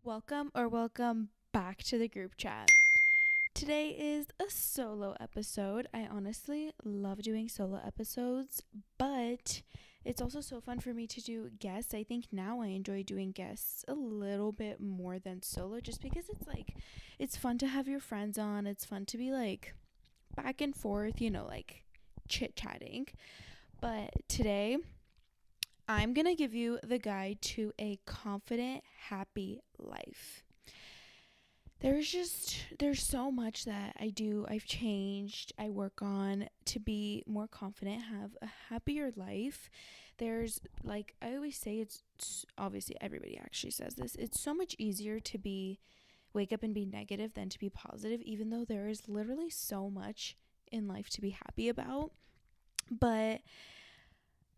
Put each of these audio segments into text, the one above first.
Welcome back to the group chat. Today is a solo episode. I honestly love doing solo episodes, but it's also so fun for me to do guests. I think now I enjoy doing guests a little bit more than solo, just because it's fun to have your friends on. It's fun to be back and forth, chit chatting. But today I'm going to give you the guide to a confident, happy life. There's so much that I've changed, I work on to be more confident, have a happier life. There's, I always say, it's obviously everybody actually says this, it's so much easier to wake up and be negative than to be positive, even though there is literally so much in life to be happy about. But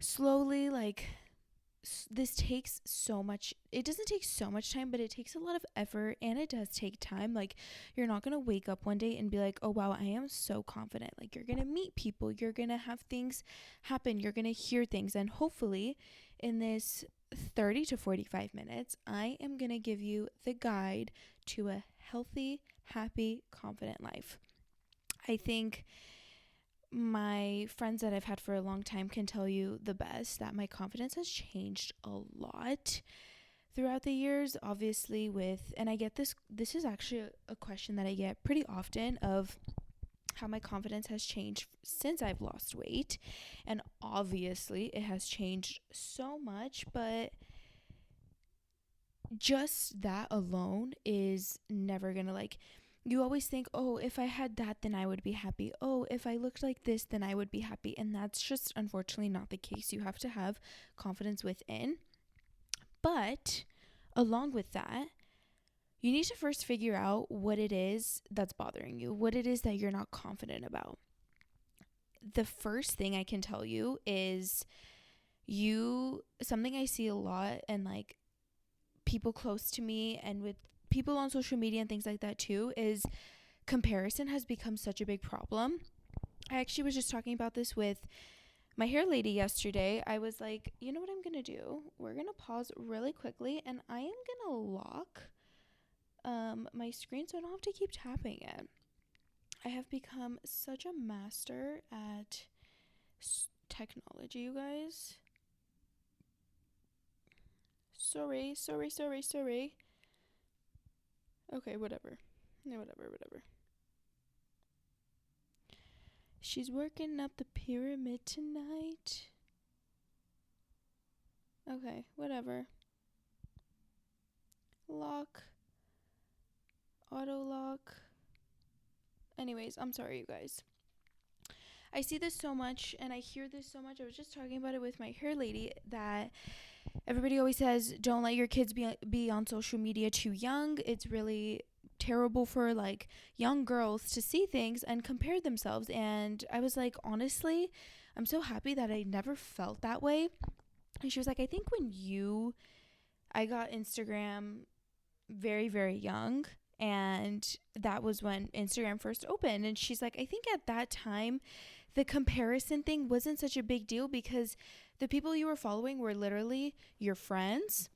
slowly, this takes so much. It doesn't take so much time, but it takes a lot of effort, and it does take time. You're not going to wake up one day and be like, oh wow, I am so confident. You're going to meet people, you're going to have things happen, you're going to hear things, and hopefully in this 30 to 45 minutes, I am going to give you the guide to a healthy, happy, confident life. I think my friends that I've had for a long time can tell you the best that my confidence has changed a lot throughout the years, obviously and I get this is actually a question that I get pretty often, of how my confidence has changed since I've lost weight. And obviously it has changed so much, but just that alone is never gonna you always think, oh, if I had that, then I would be happy. Oh, if I looked like this, then I would be happy. And that's just unfortunately not the case. You have to have confidence within. But along with that, you need to first figure out what it is that's bothering you, what it is that you're not confident about. The first thing I can tell you is something I see a lot, and people close to me and with people on social media and things like that too, is comparison has become such a big problem. I actually was just talking about this with my hair lady yesterday. I was like, you know what I'm gonna do? We're gonna pause really quickly, and I am gonna lock my screen so I don't have to keep tapping it. I have become such a master at technology, you guys. Sorry. Okay, whatever. She's working up the pyramid tonight. Okay, whatever. Lock. Auto lock. Anyways, I'm sorry, you guys. I see this so much, and I hear this so much. I was just talking about it with my hair lady, that everybody always says, don't let your kids be on social media too young. It's really terrible for young girls to see things and compare themselves. And I was like, honestly, I'm so happy that I never felt that way. And she was like, I think I got Instagram very, very young, and that was when Instagram first opened. And she's like, I think at that time the comparison thing wasn't such a big deal, because the people you were following were literally your friends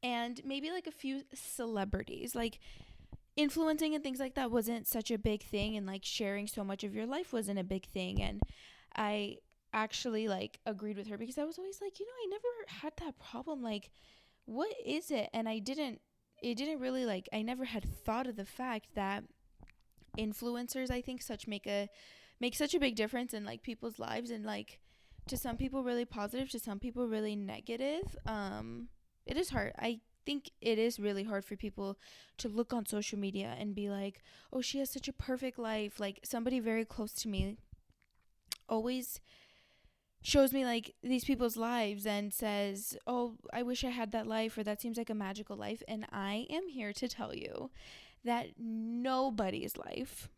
and maybe a few celebrities. Influencing and things like that wasn't such a big thing, and sharing so much of your life wasn't a big thing. And I actually agreed with her, because I was always I never had that problem. What is it? And it didn't really I never had thought of the fact that influencers, I think, make such a big difference in people's lives, and to some people really positive, to some people really negative. It is hard. I think it is really hard for people to look on social media and be like, oh, she has such a perfect life. Somebody very close to me always shows me these people's lives and says, oh, I wish I had that life, or that seems like a magical life. And I am here to tell you that nobody's life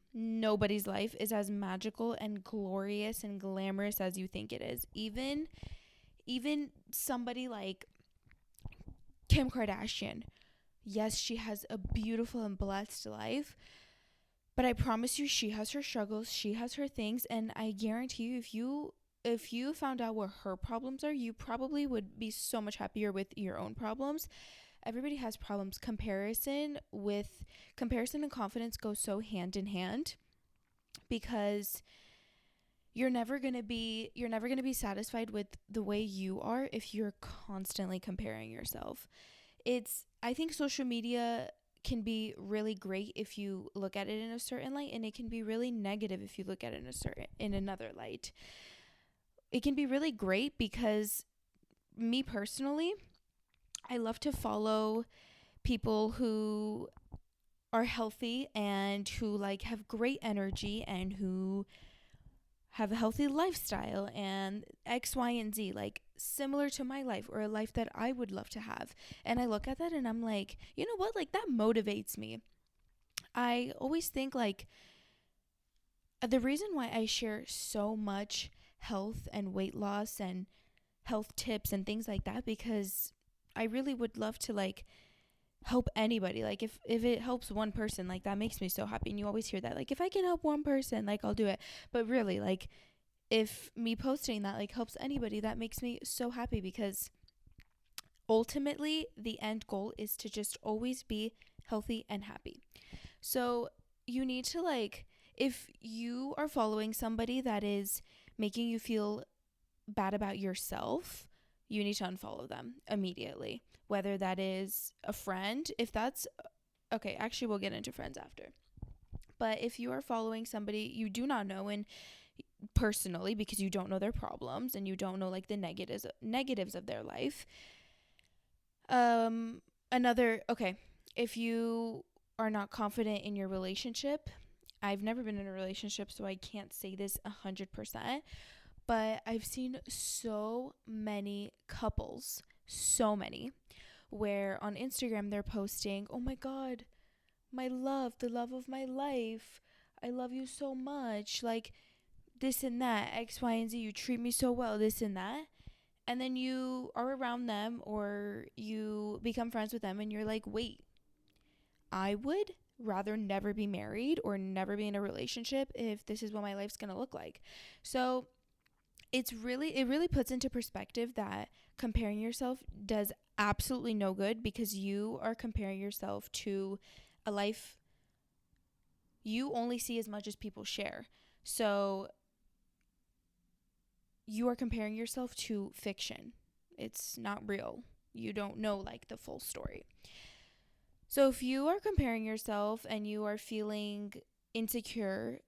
is as magical and glorious and glamorous as you think it is. Even somebody like Kim Kardashian, yes, she has a beautiful and blessed life, but I promise you, she has her struggles, she has her things. And I guarantee you, if you found out what her problems are, you probably would be so much happier with your own problems. everybody has problems. Comparison and confidence go so hand in hand, because you're never going to be satisfied with the way you are if you're constantly comparing yourself. I think social media can be really great if you look at it in a certain light, and it can be really negative if you look at it in another light. It can be really great because, me personally, I love to follow people who are healthy and who like have great energy and who have a healthy lifestyle and X, Y, and Z, like similar to my life, or a life that I would love to have. And I look at that and I'm like, you know what? Like, that motivates me. I always think like the reason why I share so much health and weight loss and health tips and things like that, because I really would love to like help anybody. Like, if it helps one person, like, that makes me so happy. And you always hear that, like, if I can help one person, like, I'll do it. But really, like, if me posting that like helps anybody, that makes me so happy, because ultimately the end goal is to just always be healthy and happy. So you need to, like, if you are following somebody that is making you feel bad about yourself, you need to unfollow them immediately. Whether that is a friend, if that's okay, actually we'll get into friends after. But if you are following somebody you do not know, and personally, because you don't know their problems and you don't know like the negatives of their life, if you are not confident in your relationship, I've never been in a relationship, so I can't say this 100%, but I've seen so many couples, where on Instagram they're posting, oh my God, my love, the love of my life, I love you so much, like this and that, X, Y, and Z, you treat me so well, this and that. And then you are around them or you become friends with them and you're like, wait, I would rather never be married or never be in a relationship if this is what my life's going to look like. So it really puts into perspective that comparing yourself does absolutely no good, because you are comparing yourself to a life you only see as much as people share. So you are comparing yourself to fiction. It's not real. You don't know like the full story. So if you are comparing yourself and you are feeling insecure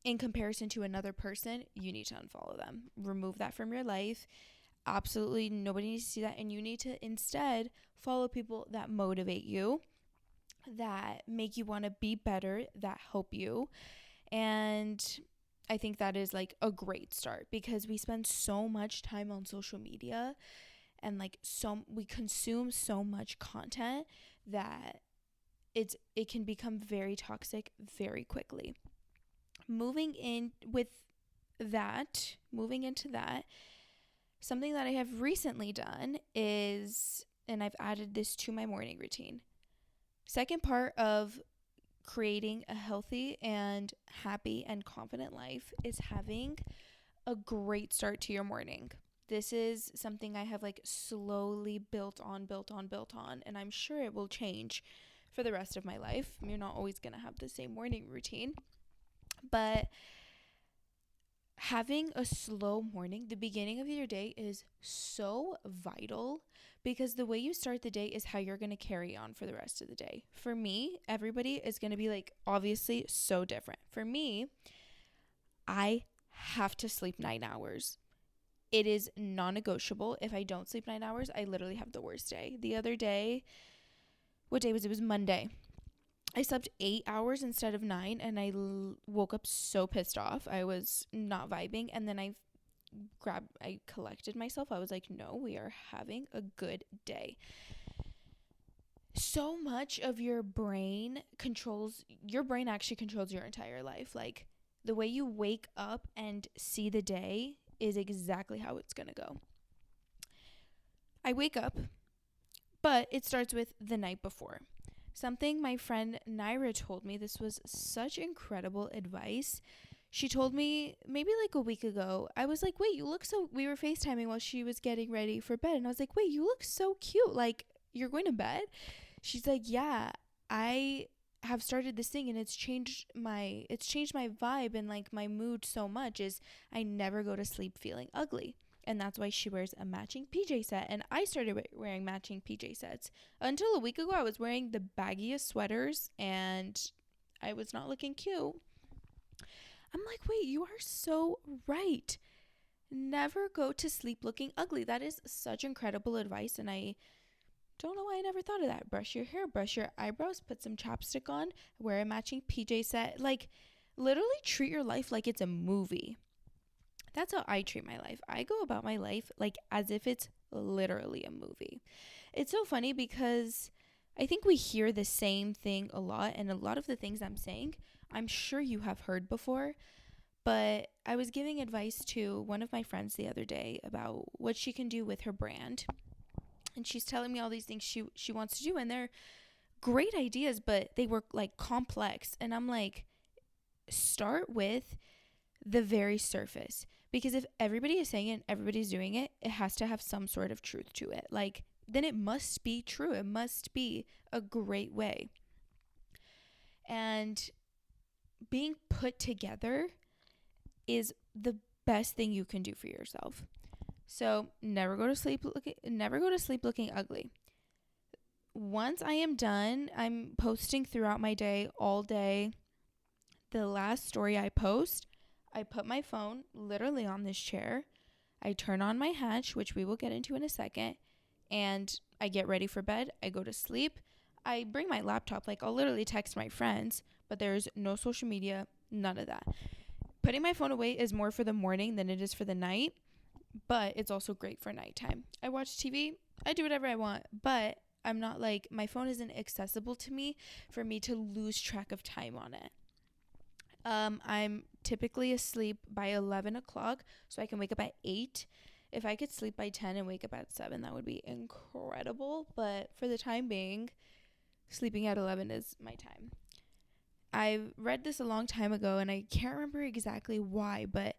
in comparison to another person, you need to unfollow them. Remove that from your life. Absolutely nobody needs to see that. And you need to instead follow people that motivate you, that make you want to be better, that help you. And I think that is like a great start, because we spend so much time on social media and we consume so much content that it can become very toxic very quickly. Moving into that, something that I have recently done is, and I've added this to my morning routine. Second part of creating a healthy and happy and confident life is having a great start to your morning. This is something I have like slowly built on, and I'm sure it will change for the rest of my life. You're not always going to have the same morning routine, but having a slow morning, the beginning of your day, is so vital, because the way you start the day is how you're going to carry on for the rest of the day. For me, everybody is going to be like obviously so different. For me, I have to sleep 9 hours. It is non-negotiable. If I don't sleep 9 hours, I literally have the worst day. The other day, what day was it? It was Monday. I slept 8 hours instead of 9, and I woke up so pissed off. I was not vibing, and then I collected myself. I was like, no, we are having a good day. So much of your brain actually controls your entire life. Like, the way you wake up and see the day is exactly how it's going to go. I wake up, but it starts with the night before. Something my friend Naira told me, this was such incredible advice. She told me maybe like a week ago. I was like, wait, you look so. We were FaceTiming while she was getting ready for bed. And I was like, wait, you look so cute. Like, you're going to bed? She's like, yeah, I have started this thing and it's changed my vibe and like my mood so much is I never go to sleep feeling ugly. And that's why she wears a matching PJ set. And I started wearing matching PJ sets. Until a week ago, I was wearing the baggiest sweaters and I was not looking cute. I'm like, wait, you are so right. Never go to sleep looking ugly. That is such incredible advice. And I don't know why I never thought of that. Brush your hair, brush your eyebrows, put some chapstick on, wear a matching PJ set. Like, literally treat your life like it's a movie. That's how I treat my life. I go about my life like as if it's literally a movie. It's so funny because I think we hear the same thing a lot, and a lot of the things I'm saying, I'm sure you have heard before. But I was giving advice to one of my friends the other day about what she can do with her brand. And she's telling me all these things she wants to do, and they're great ideas, but they were like complex. And I'm like, start with the very surface, because if everybody is saying it and everybody's doing it, it has to have some sort of truth to it. Like, then it must be true. It must be a great way. And being put together is the best thing you can do for yourself. So never go to sleep looking ugly. Once I am done, I'm posting throughout my day, all day. The last story I post, I put my phone literally on this chair. I turn on my hatch, which we will get into in a second, and I get ready for bed. I go to sleep. I bring my laptop. Like, I'll literally text my friends, but there's no social media, none of that. Putting my phone away is more for the morning than it is for the night, but it's also great for nighttime. I watch TV. I do whatever I want, but I'm not like, my phone isn't accessible to me for me to lose track of time on it. I'm typically asleep by 11 o'clock, so I can wake up at 8. If I could sleep by 10 and wake up at 7, that would be incredible. But for the time being, sleeping at 11 is my time. I read this a long time ago, and I can't remember exactly why, but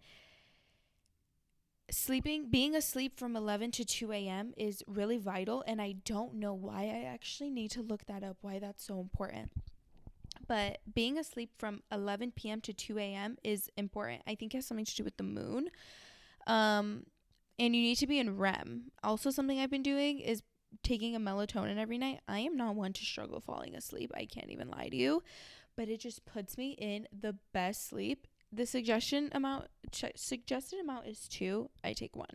being asleep from 11 to 2 a.m. is really vital, and I don't know why. I actually need to look that up, why that's so important. But being asleep from 11 p.m. to 2 a.m. is important. I think it has something to do with the moon. And you need to be in REM. Also, something I've been doing is taking a melatonin every night. I am not one to struggle falling asleep. I can't even lie to you. But it just puts me in the best sleep. The suggested amount is 2. I take 1.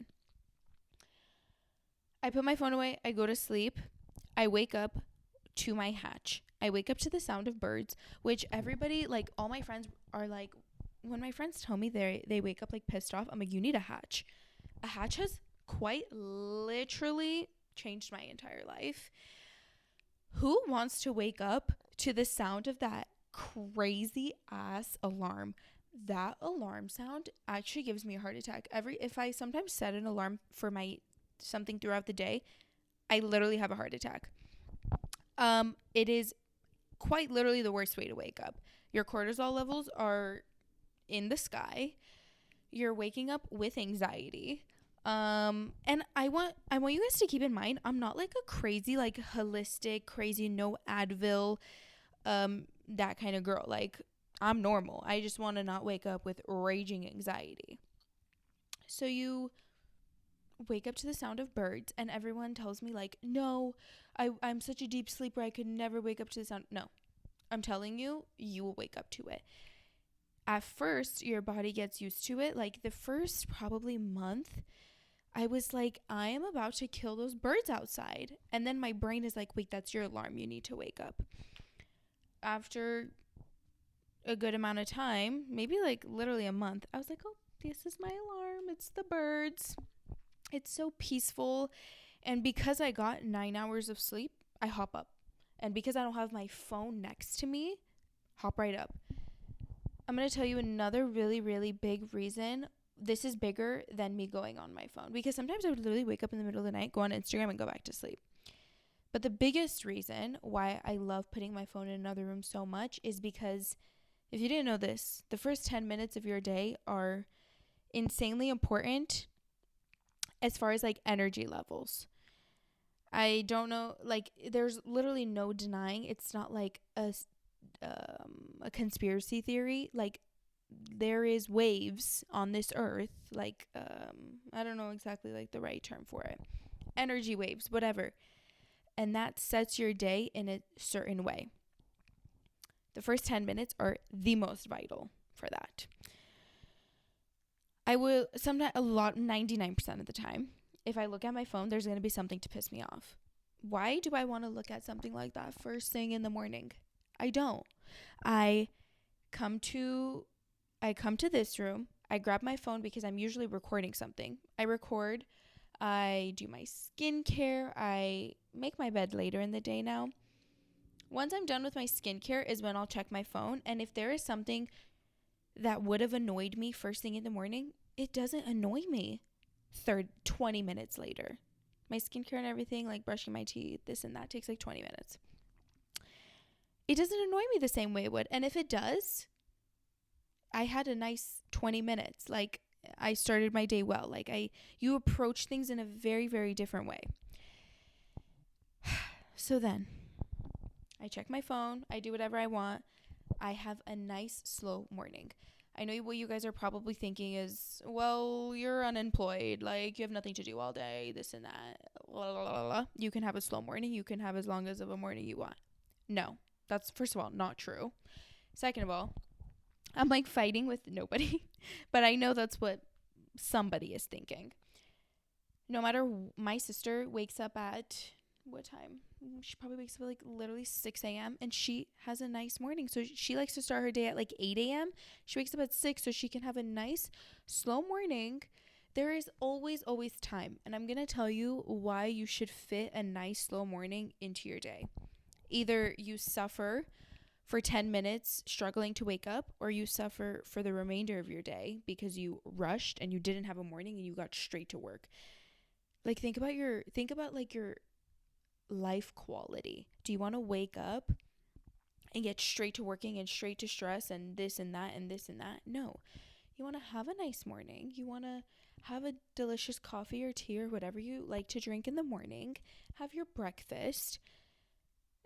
I put my phone away. I go to sleep. I wake up to my hatch. I wake up to the sound of birds, which everybody, like all my friends are like, when my friends tell me they wake up like pissed off, I'm like, you need a hatch. A hatch has quite literally changed my entire life. Who wants to wake up to the sound of that crazy ass alarm? That alarm sound actually gives me a heart attack. If I sometimes set an alarm for my something throughout the day, I literally have a heart attack. It is quite literally the worst way to wake up. Your cortisol levels are in the sky. You're waking up with anxiety. And I want you guys to keep in mind, I'm not like a crazy, like holistic, crazy, no Advil, that kind of girl. Like, I'm normal. I just want to not wake up with raging anxiety. So you wake up to the sound of birds, and everyone tells me like, no, I'm such a deep sleeper, I could never wake up to the sound. No, I'm telling you, you will wake up to it. At first, your body gets used to it. Like the first probably month, I was like, I am about to kill those birds outside. And then my brain is like, wait, that's your alarm. You need to wake up. After a good amount of time, maybe like literally a month, I was like, oh, this is my alarm. It's the birds. It's so peaceful. And because I got 9 hours of sleep, I hop up. And because I don't have my phone next to me, hop right up. I'm going to tell you another really, really big reason. This is bigger than me going on my phone. Because sometimes I would literally wake up in the middle of the night, go on Instagram, and go back to sleep. But the biggest reason why I love putting my phone in another room so much is because If you didn't know this, the first 10 minutes of your day are insanely important as far as like energy levels. I don't know, like there's literally no denying it's not like a conspiracy theory. Like there is waves on this earth, like I don't know exactly like the right term for it. Energy waves, whatever. And that sets your day in a certain way. The first 10 minutes are the most vital for that. I will sometimes, 99% of the time, if I look at my phone, there's going to be something to piss me off. Why do I want to look at something like that first thing in the morning? I don't. I come to this room. I grab my phone because I'm usually recording something. I record. I do my skincare. I make my bed later in the day now. Once I'm done with my skincare is when I'll check my phone. And if there is something that would have annoyed me first thing in the morning, it doesn't annoy me 20 minutes later. My skincare and everything, like brushing my teeth, this and that, takes like 20 minutes. It doesn't annoy me the same way it would. And if it does, I had a nice 20 minutes. Like I started my day well. Like you approach things in a very, very different way. So then I check my phone. I do whatever I want. I have a nice slow morning. I know what you guys are probably thinking is, well, you're unemployed. Like you have nothing to do all day, this and that. Blah, blah, blah, blah. You can have a slow morning. You can have as long as of a morning you want. No, that's first of all not true. Second of all, I'm like fighting with nobody, but I know that's what somebody is thinking. No matter, my sister wakes up at what time? She probably wakes up at like literally 6 a.m. and she has a nice morning. So she likes to start her day at like 8 a.m. She wakes up at 6 so she can have a nice slow morning. There is always time. And I'm going to tell you why you should fit a nice slow morning into your day. Either you suffer for 10 minutes struggling to wake up, or you suffer for the remainder of your day because you rushed and you didn't have a morning and you got straight to work. Like think about your life quality. Do you want to wake up and get straight to working and straight to stress and this and that and this and that? No. You want to have a nice morning. You want to have a delicious coffee or tea or whatever you like to drink in the morning. Have your breakfast.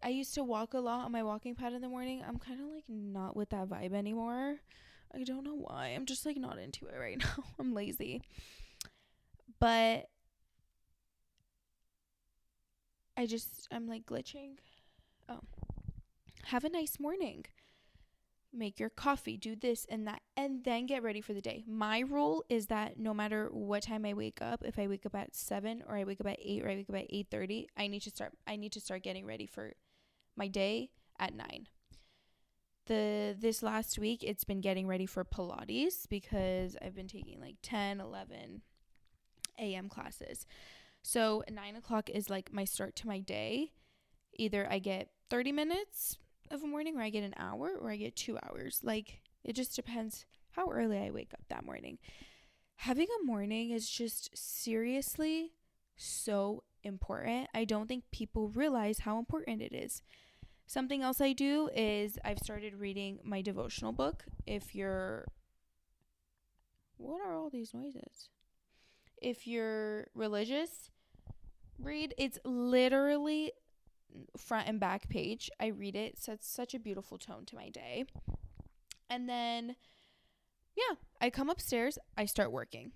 I used to walk a lot on my walking pad in the morning. I'm kind of like not with that vibe anymore. I don't know why. I'm just like not into it right now. I'm lazy. But I'm like glitching. Oh. Have a nice morning. Make your coffee, do this and that, and then get ready for the day. My rule is that no matter what time I wake up, if I wake up at 7 or I wake up at 8 or I wake up at 8:30, I need to start getting ready for my day at 9. This last week it's been getting ready for Pilates because I've been taking like 10, 11 a.m. classes. So 9 o'clock is like my start to my day. Either I get 30 minutes of a morning or I get an hour or I get 2 hours. Like it just depends how early I wake up that morning. Having a morning is just seriously so important. I don't think people realize how important it is. Something else I do is I've started reading my devotional book. What are all these noises? If you're religious, read. It's literally front and back page. I read it. Sets such a beautiful tone to my day. And then, yeah, I come upstairs. I start working.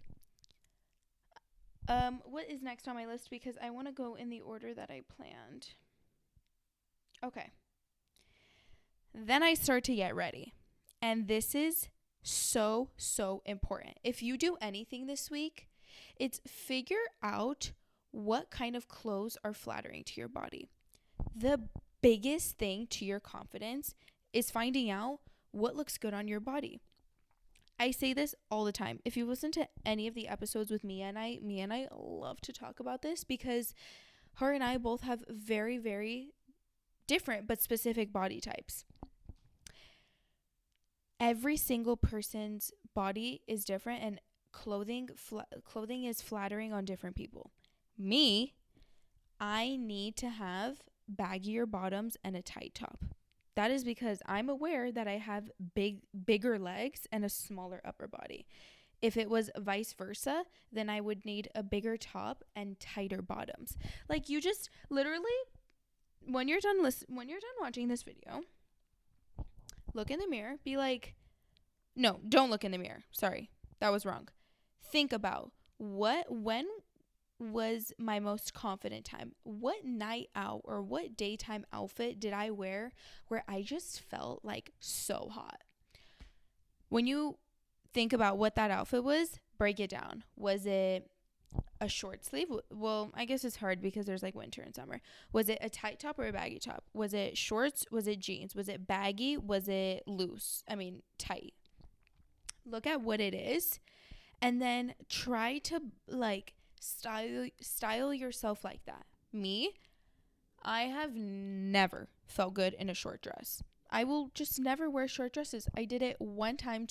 What is next on my list? Because I want to go in the order that I planned. Okay. Then I start to get ready. And this is so important. If you do anything this week, it's figure out what kind of clothes are flattering to your body. The biggest thing to your confidence is finding out what looks good on your body. I say this all the time. If you listen to any of the episodes with Mia and I love to talk about this because her and I both have very, very different but specific body types. Every single person's body is different and clothing is flattering on different people. Me, I need to have baggier bottoms and a tight top. that is because I'm aware that I have bigger legs and a smaller upper body. If it was vice versa, then I would need a bigger top and tighter bottoms. Like, you just literally, when you're done watching this video, look in the mirror, be like, no, don't look in the mirror. Sorry, that was wrong. Think about when was my most confident time? What night out or what daytime outfit did I wear where I just felt like so hot? When you think about what that outfit was, break it down. Was it a short sleeve? Well, I guess it's hard because there's like winter and summer. Was it a tight top or a baggy top? Was it shorts? Was it jeans? Was it baggy? Was it loose? I mean, tight. Look at what it is and then try to like style yourself like that. Me, I have never felt good in a short dress. I will just never wear short dresses. I did it one time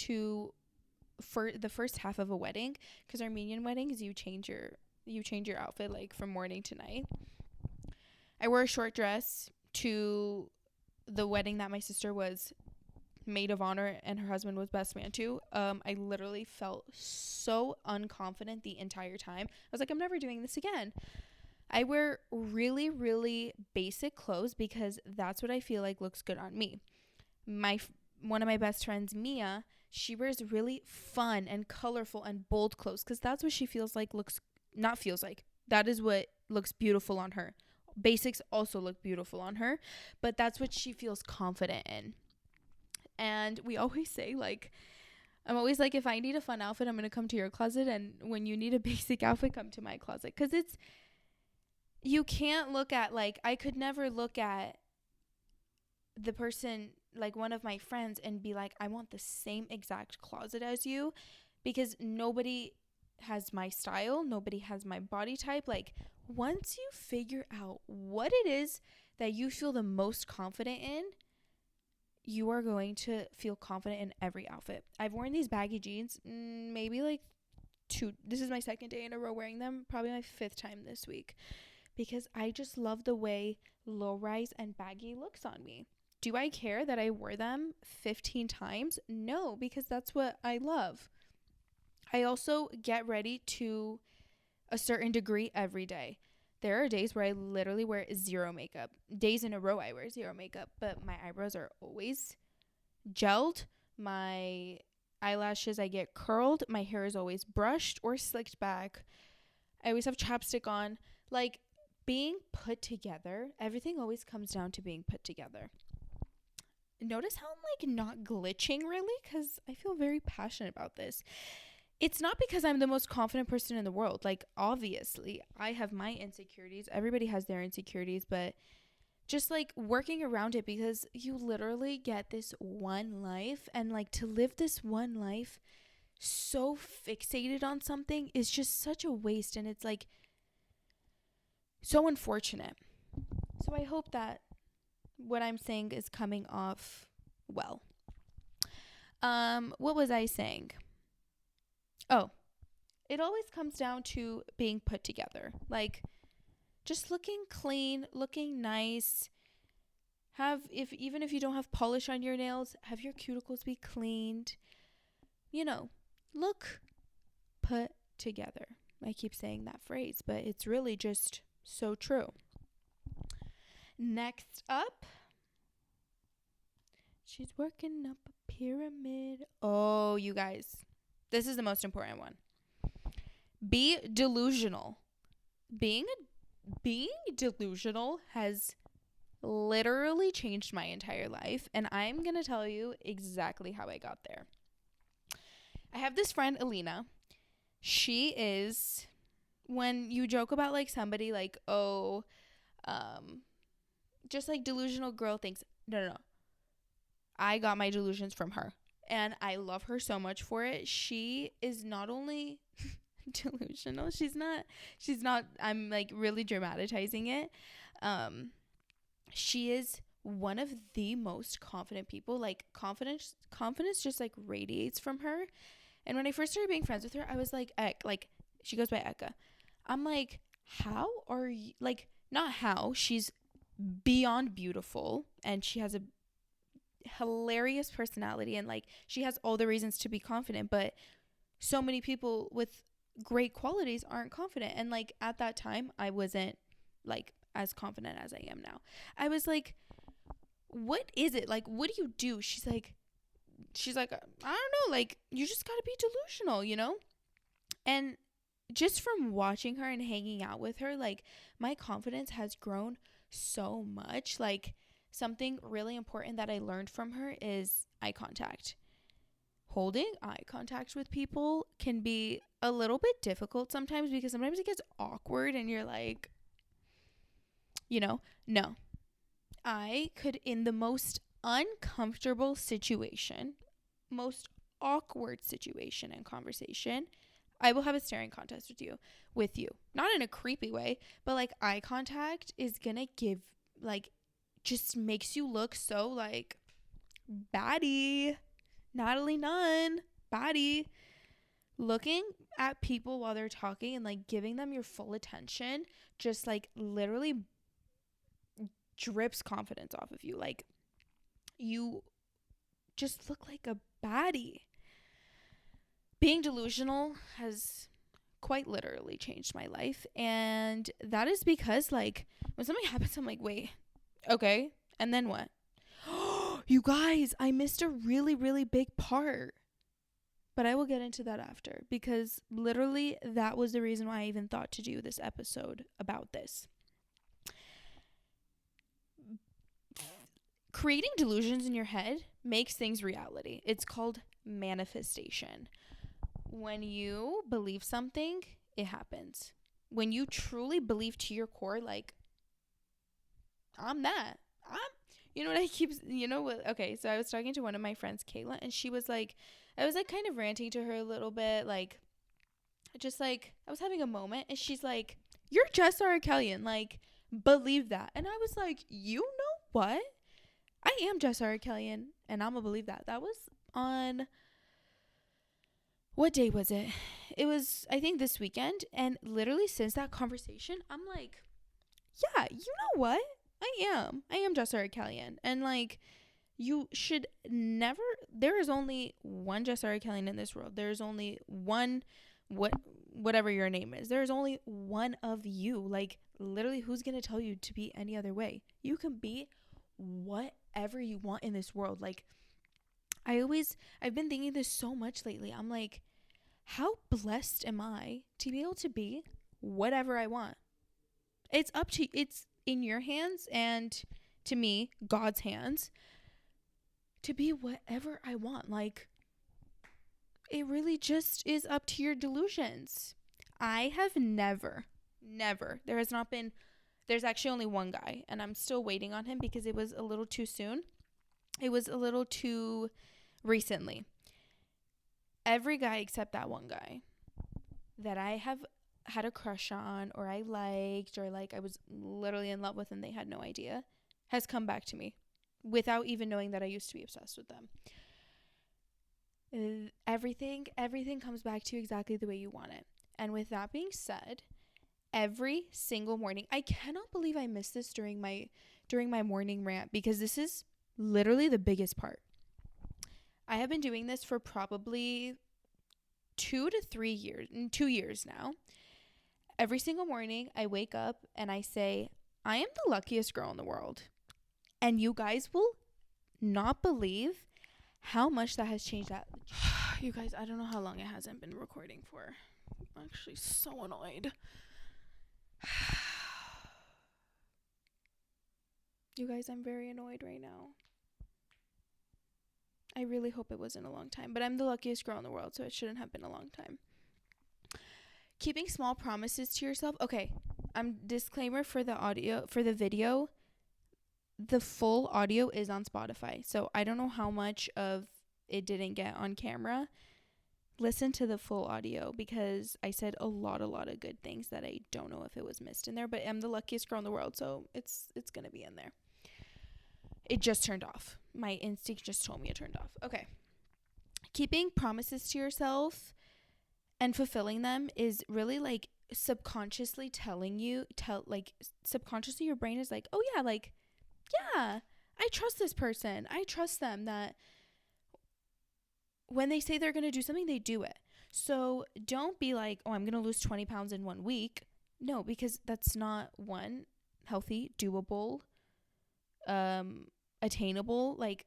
for the first half of a wedding, because Armenian weddings, you change your outfit like from morning to night. I wore a short dress to the wedding that my sister was maid of honor and her husband was best man too. I literally felt so unconfident the entire time. I was like, I'm never doing this again. I wear really, really basic clothes because that's what I feel like looks good on me. One of my best friends, Mia, she wears really fun and colorful and bold clothes because that's what she that is what looks beautiful on her. Basics also look beautiful on her, but that's what she feels confident in. And we always say, like, I'm always like, if I need a fun outfit, I'm going to come to your closet. And when you need a basic outfit, come to my closet. Because you can't look at, like, I could never look at the person, like one of my friends, and be like, I want the same exact closet as you. Because nobody has my style. Nobody has my body type. Like, once you figure out what it is that you feel the most confident in, you are going to feel confident in every outfit. I've worn these baggy jeans maybe like this is my second day in a row wearing them, probably my fifth time this week, because I just love the way low rise and baggy looks on me. Do I care that I wore them 15 times? No, because that's what I love. I also get ready to a certain degree every day. There are days where I literally wear zero makeup. Days in a row I wear zero makeup, but my eyebrows are always gelled. My eyelashes, I get curled. My hair is always brushed or slicked back. I always have chapstick on. Like, being put together, everything always comes down to being put together. Notice how I'm like not glitching really, because I feel very passionate about this. It's not because I'm the most confident person in the world. Like, obviously, I have my insecurities. Everybody has their insecurities, but just, like, working around it, because you literally get this one life, and, like, to live this one life so fixated on something is just such a waste, and it's, like, so unfortunate. So I hope that what I'm saying is coming off well. What was I saying? Oh, it always comes down to being put together. Like, just looking clean, looking nice. Even if you don't have polish on your nails, have your cuticles be cleaned. You know, look put together. I keep saying that phrase, but it's really just so true. Next up, she's working up a pyramid. Oh, you guys. This is the most important one. Be delusional. Being delusional has literally changed my entire life, and I'm going to tell you exactly how I got there. I have this friend, Alina. She is, when you joke about like somebody like, oh, just like delusional girl things. No. I got my delusions from her. And I love her so much for it. She is not only delusional. She's not, I'm like really dramatizing it. She is one of the most confident people. Like, confidence just like radiates from her. And when I first started being friends with her, I was like, like, she goes by Eka. I'm like, how are you, like, not how, she's beyond beautiful. And she has a hilarious personality, and like she has all the reasons to be confident, but so many people with great qualities aren't confident. And like at that time I wasn't like as confident as I am now. I was like, what is it? Like, what do you do? She's like, I don't know, like you just gotta be delusional, you know? And just from watching her and hanging out with her, like my confidence has grown so much. Like something really important that I learned from her is eye contact. Holding eye contact with people can be a little bit difficult sometimes, because sometimes it gets awkward and you're like, you know, no. I could, in the most uncomfortable situation, most awkward situation and conversation, I will have a staring contest with you. Not in a creepy way, but like eye contact is gonna give, like, just makes you look so like baddie. Natalie Nunn, baddie. Looking at people while they're talking and like giving them your full attention just like literally drips confidence off of you. Like you just look like a baddie. Being delusional has quite literally changed my life, and that is because like when something happens I'm like, wait, okay, and then what? You guys, I missed a really, really big part. But I will get into that after, because literally that was the reason why I even thought to do this episode about this. Creating delusions in your head makes things reality. It's called manifestation. When you believe something, it happens. When you truly believe to your core, like, I'm that. You know what I keep, you know what? Okay, so I was talking to one of my friends, Kayla, and she was like, I was like kind of ranting to her a little bit, like, just like, I was having a moment, and she's like, you're just Sarah Kellyan, like, believe that. And I was like, you know what? I am just Sarah Kellyan, and I'm gonna believe that. That was on, what day was it? It was, I think, this weekend, and literally since that conversation, I'm like, yeah, you know what? I am just Sarah Kellyan, and like, you should never, there is only one Jessara Kellyan in this world. There is only one, whatever your name is. There is only one of you. Like, literally, who's going to tell you to be any other way? You can be whatever you want in this world. Like, I've been thinking this so much lately. I'm like, how blessed am I to be able to be whatever I want? It's in your hands, and to me, God's hands, to be whatever I want. Like, it really just is up to your delusions. I have never, there has not been, there's actually only one guy, and I'm still waiting on him because it was a little too soon. It was a little too recently. Every guy except that one guy that I have had a crush on, or I liked, or like I was literally in love with and they had no idea, has come back to me without even knowing that I used to be obsessed with them. Everything comes back to you exactly the way you want it. And with that being said, every single morning, I cannot believe I missed this during my morning rant, because this is literally the biggest part. I have been doing this for probably 2 years now. Every single morning I wake up and I say, I am the luckiest girl in the world. And you guys will not believe how much that has changed that. You guys, I don't know how long it hasn't been recording for. I'm actually so annoyed. You guys, I'm very annoyed right now. I really hope it wasn't a long time, but I'm the luckiest girl in the world, so it shouldn't have been a long time. Keeping small promises to yourself. Okay, disclaimer for the video. The full audio is on Spotify, so I don't know how much of it didn't get on camera. Listen to the full audio, because I said a lot of good things that I don't know if it was missed in there, but I'm the luckiest girl in the world, so it's gonna be in there. It just turned off. My instinct just told me it turned off. Okay. Keeping promises to yourself and fulfilling them is really like subconsciously subconsciously your brain is like, oh yeah, like, yeah, I trust this person. I trust them that when they say they're going to do something, they do it. So don't be like, oh, I'm going to lose 20 pounds in 1 week. No, because that's not, one, healthy, doable, attainable. Like,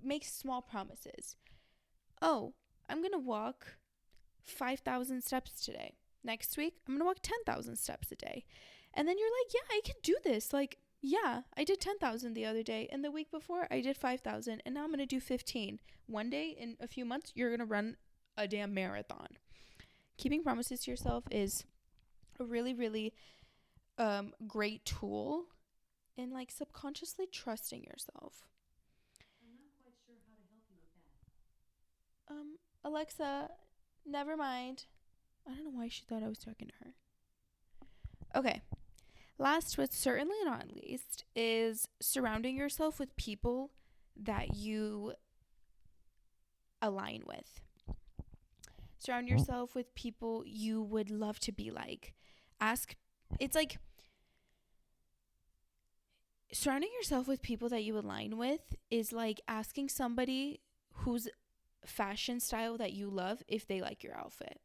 make small promises. Oh, I'm going to walk 5,000 steps today. Next week, I'm going to walk 10,000 steps a day. And then you're like, yeah, I can do this. Like, yeah, I did 10,000 the other day. And the week before, I did 5,000. And now I'm going to do 15. One day, in a few months, you're going to run a damn marathon. Keeping promises to yourself is a really, really great tool in, like, subconsciously trusting yourself. I'm not quite sure how to help you with that. Alexa, never mind. I don't know why she thought I was talking to her. Okay. Last, but certainly not least, is surrounding yourself with people that you align with. Surround yourself with people you would love to be like. It's like surrounding yourself with people that you align with is like asking somebody whose fashion style that you love if they like your outfit.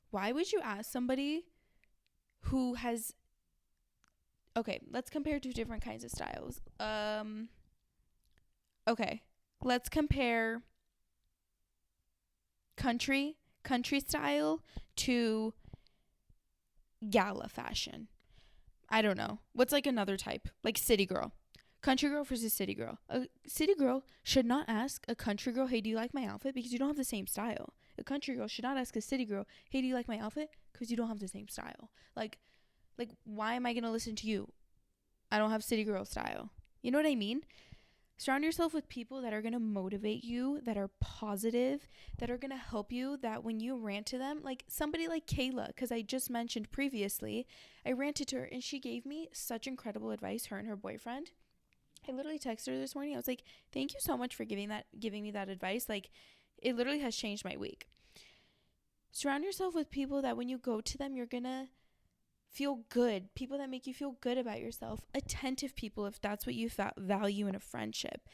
Why would you ask somebody who has... Okay, let's compare two different kinds of styles. Okay, let's compare country style to gala fashion. I don't know. What's like another type? Like city girl. Country girl versus city girl. A city girl should not ask a country girl, hey, do you like my outfit? Because you don't have the same style. A country girl should not ask a city girl, hey, do you like my outfit? Because you don't have the same style. Like, why am I going to listen to you? I don't have city girl style. You know what I mean? Surround yourself with people that are going to motivate you, that are positive, that are going to help you, that when you rant to them, like somebody like Kayla, because I just mentioned previously, I ranted to her and she gave me such incredible advice, her and her boyfriend. I literally texted her this morning. I was like, thank you so much for giving me that advice. Like, it literally has changed my week. Surround yourself with people that when you go to them, you're going to feel good. People that make you feel good about yourself. Attentive people, if that's what you value in a friendship.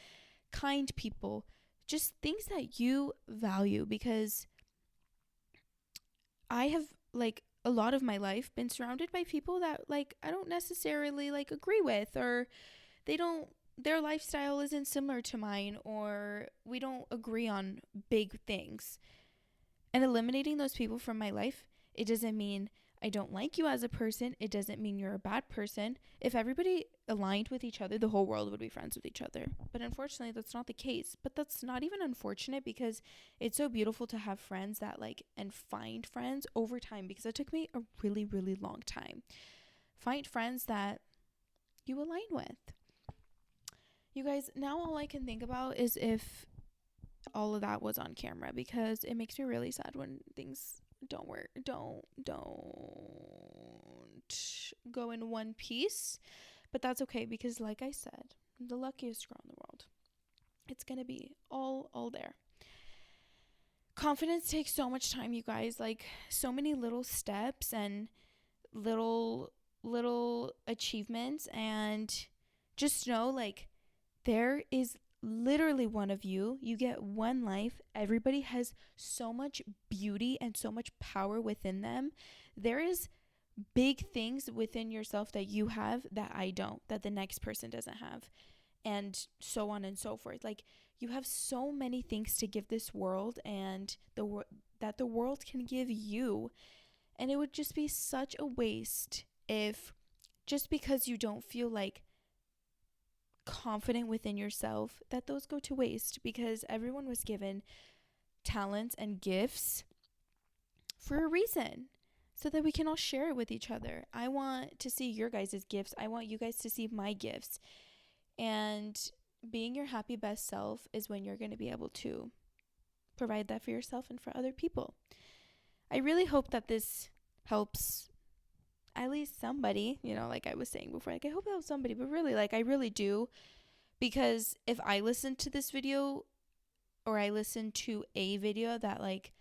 Kind people. Just things that you value, because I have, like, a lot of my life been surrounded by people that, like, I don't necessarily, like, agree with, or their lifestyle isn't similar to mine, or we don't agree on big things. And eliminating those people from my life, it doesn't mean I don't like you as a person. It doesn't mean you're a bad person. If everybody aligned with each other, the whole world would be friends with each other. But unfortunately, that's not the case. But that's not even unfortunate, because it's so beautiful to have friends that, like, and find friends over time, because it took me a really, really long time. Find friends that you align with. You guys, now all I can think about is if all of that was on camera, because it makes me really sad when things don't work, don't go in one piece. But that's okay, because like I said, I'm the luckiest girl in the world. It's gonna be all there. Confidence takes so much time, you guys. Like, so many little steps and little achievements. And just know, like, there is literally one of you. You get one life. Everybody has so much beauty and so much power within them. There is big things within yourself that you have that I don't, that the next person doesn't have, and so on and so forth. Like, you have so many things to give this world, and that the world can give you. And it would just be such a waste if, just because you don't feel like confident within yourself, that those go to waste, because everyone was given talents and gifts for a reason, so that we can all share it with each other. I want to see your guys' gifts. I want you guys to see my gifts. And being your happy best self is when you're going to be able to provide that for yourself and for other people. I really hope that this helps at least somebody, like I was saying before. Like, I hope it helps somebody, but really, like, I really do. Because if I listen to this video, or I listen to a video that, like,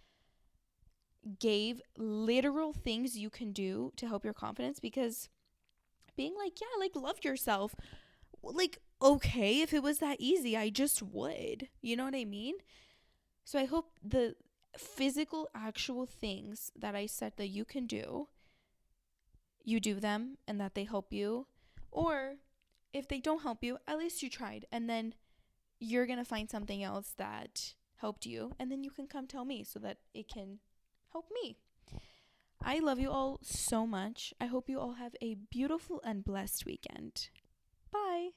gave literal things you can do to help your confidence, because being like, yeah, like, love yourself, like, okay, if it was that easy, I just would. You know what I mean? So I hope the physical, actual things that I said that you can do, you do them and that they help you. Or if they don't help you, at least you tried. And then you're going to find something else that helped you. And then you can come tell me so that it can help me. I love you all so much. I hope you all have a beautiful and blessed weekend. Bye.